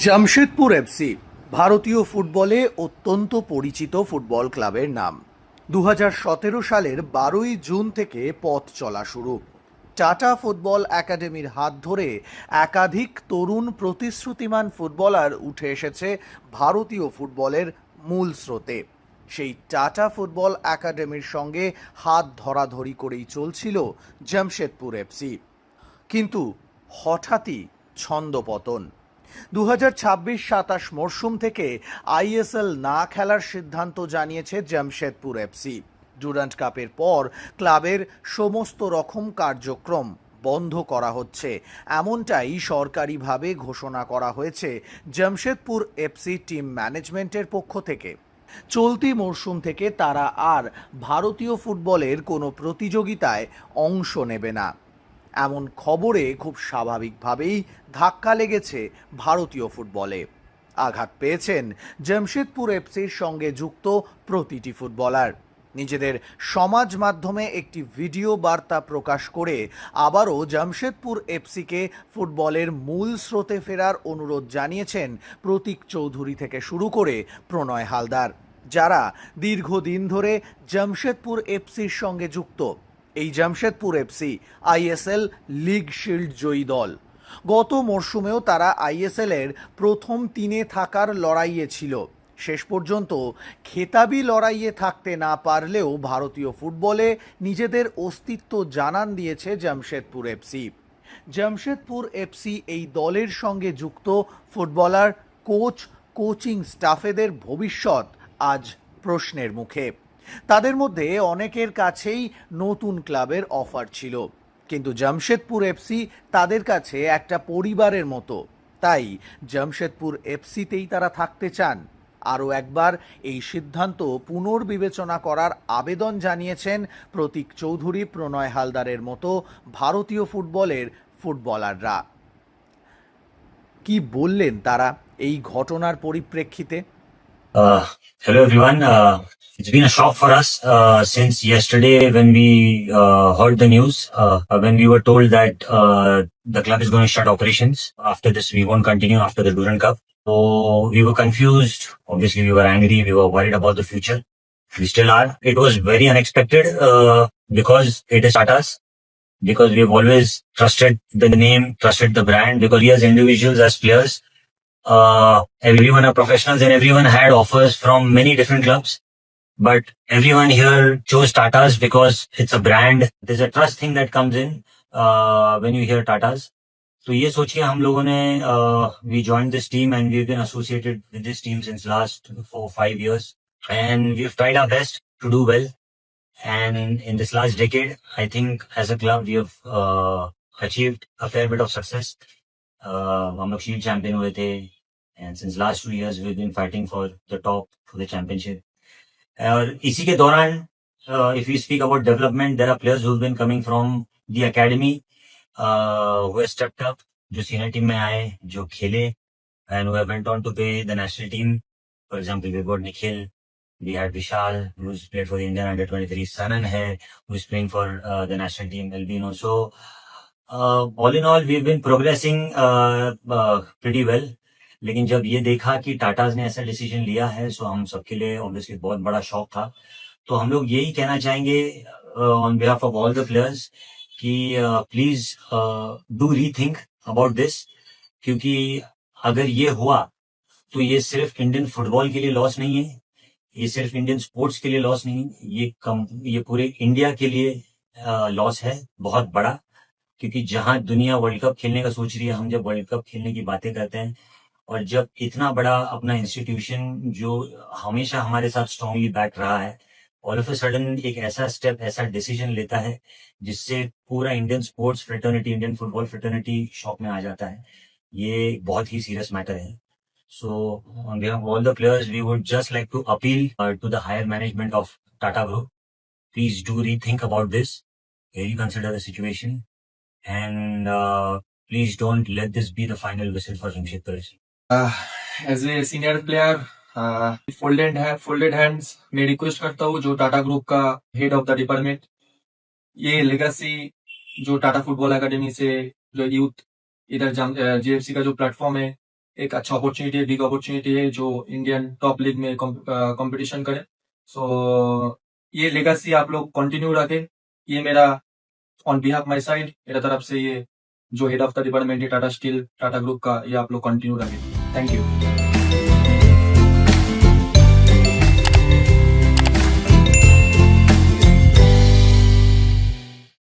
Jamshedpur FC ভারতীয় ফুটবলে অত্যন্ত পরিচিত ফুটবল ক্লাবের নাম। 2017 সালের 12ই জুন থেকে পথ চলা শুরু। টাটা ফুটবল একাডেমির হাত ধরে একাধিক তরুণ প্রতিশ্রুতিমান ফুটবলার উঠে এসেছে ভারতীয় ফুটবলের মূল স্রোতে। সেই টাটা ফুটবল একাডেমির সঙ্গে হাত ধরাধরি করেই চলছিল জামশেদপুর এফসি, কিন্তু হঠাৎই ছন্দপতন। 2026-27 মরশুম থেকে আইএসএল না খেলার সিদ্ধান্ত জানিয়েছে জামশেদপুর এফসি। ডুরান্ট কাপের পর ক্লাবের সমস্ত রকম কার্যক্রম বন্ধ করা হচ্ছে, এমনটাই সরকারিভাবে ঘোষণা করা হয়েছে জামশেদপুর এফসি টিম ম্যানেজমেন্টের পক্ষ থেকে। চলতি মরশুম থেকে তারা আর ভারতীয় ফুটবলের কোনো প্রতিযোগিতায় অংশ নেবে না। এমন খবরে খুব স্বাভাবিকভাবেই ধাক্কা লেগেছে ভারতীয় ফুটবলে। আঘাত পেয়েছেন জামশেদপুর এফসির সঙ্গে যুক্ত প্রতিটি ফুটবলার। নিজেদের সমাজ মাধ্যমে একটি ভিডিও বার্তা প্রকাশ করে আবারও জামশেদপুর এফসিকে ফুটবলের মূল স্রোতে ফেরার অনুরোধ জানিয়েছেন প্রতীক চৌধুরী থেকে শুরু করে প্রণয় হালদার, যারা দীর্ঘদিন ধরে জামশেদপুর এফসির সঙ্গে যুক্ত। এই Jamshedpur FC ISL league shield জয়ী দল। গত মরশুমেও তারা আইএসএল এর প্রথম তিনে থাকার লড়াইয়ে ছিল। শেষ পর্যন্ত খেতাবি লড়াইয়ে থাকতে না পারলেও ভারতীয় ফুটবলে নিজেদের অস্তিত্ব জানান দিয়েছে জামশেদপুর এফসি। জামশেদপুর এফসি এই দলের সঙ্গে যুক্ত ফুটবলার, কোচ, কোচিং স্টাফেদের ভবিষ্যৎ আজ প্রশ্নের মুখে। তাদের মধ্যে অনেকের কাছেই নতুন ক্লাবের অফার ছিল, কিন্তু জামশেদপুর এফসি তাদের কাছে একটা পরিবারের মতো। তাই জামশেদপুর এফসিতেই তারা থাকতে চান। আরও একবার এই সিদ্ধান্ত পুনর্বিবেচনা করার আবেদন জানিয়েছেন প্রতীক চৌধুরী, প্রণয় হালদারের মতো ভারতীয় ফুটবলের ফুটবলাররা। কি বললেন তারা এই ঘটনার পরিপ্রেক্ষিতে? Hello everyone. It's been a shock for us since yesterday when we heard the news, when we were told that the club is going to shut operations. After this, we won't continue after the Durand Cup. So we were confused. Obviously, we were angry. We were worried about the future. We still are. It was very unexpected because it is Tata's. Because we've always trusted the name, trusted the brand. Because we as individuals, as players, everyone are professionals and everyone had offers from many different clubs, but everyone here chose Tata's because it's a brand. There's a trust thing that comes in when you hear Tata's. So ये सोचिए हम लोगों ने we joined this team and we've been associated with this team since last 4-5 years, and we've tried our best to do well. And in this last decade, I think as a club we have achieved a fair bit of success. हम लोग shield champion हुए थे, and since last 2 years we've been fighting for the top, for the championship. और इसी के दौरान if we speak about development, there are players who've been coming from the academy who have stepped up, जो senior team में आए, जो खेले, and who have went on to play the national team. For example, we've got Nikhil, we had Vishal, who's played for the Indian under-23, Sanan hai, who's playing for the national team, Albino. So all in all, we've been progressing pretty well. लेकिन जब ये देखा कि Tatas ने ऐसा decision लिया है, सो हम सबके लिए ऑब्वियसली बहुत बड़ा शॉक था। तो हम लोग यही कहना चाहेंगे on behalf of all the players कि please do rethink about this, क्योंकि अगर ये हुआ तो ये सिर्फ इंडियन फुटबॉल के लिए लॉस नहीं है, ये सिर्फ इंडियन स्पोर्ट्स के लिए लॉस नहीं है, ये पूरे इंडिया के लिए लॉस है बहुत बड़ा। क्योंकि जहां दुनिया वर्ल्ड कप खेलने का सोच रही है, हम जब वर्ल्ड कप खेलने की बातें करते हैं, और जब इतना बड़ा अपना इंस्टीट्यूशन जो हमेशा हमारे साथ स्ट्रांगली बैक रहा है, ऑल ऑफ अ सडन एक ऐसा स्टेप, ऐसा डिसीजन लेता है जिससे पूरा Indian sports fraternity, Indian football fraternity shock में आ जाता है। ये बहुत ही सीरियस मैटर है। So on behalf of all the players we would just like to appeal to the higher management of Tata group, please do rethink about this, reconsider the situation, and please don't let this be the final whistle for Jamshedpur FC. As a senior player, folded hands मैं request करता हूँ जो Tata group का head of the department, ये legacy जो Tata football academy से जो youth इधर जेएफसी का जो प्लेटफॉर्म है, एक अच्छा अपॉर्चुनिटी है, बिग अपॉर्चुनिटी है जो इंडियन टॉप लीग में कंपटीशन करे। सो ये लेगेसी आप लोग कंटिन्यू रखे। ये मेरा ऑन बिहाफ माई साइड, मेरा तरफ से ये जो हेड ऑफ द डिपार्टमेंट है टाटा स्टील टाटा ग्रुप का, ये आप लोग कंटिन्यू रखें। Thank you.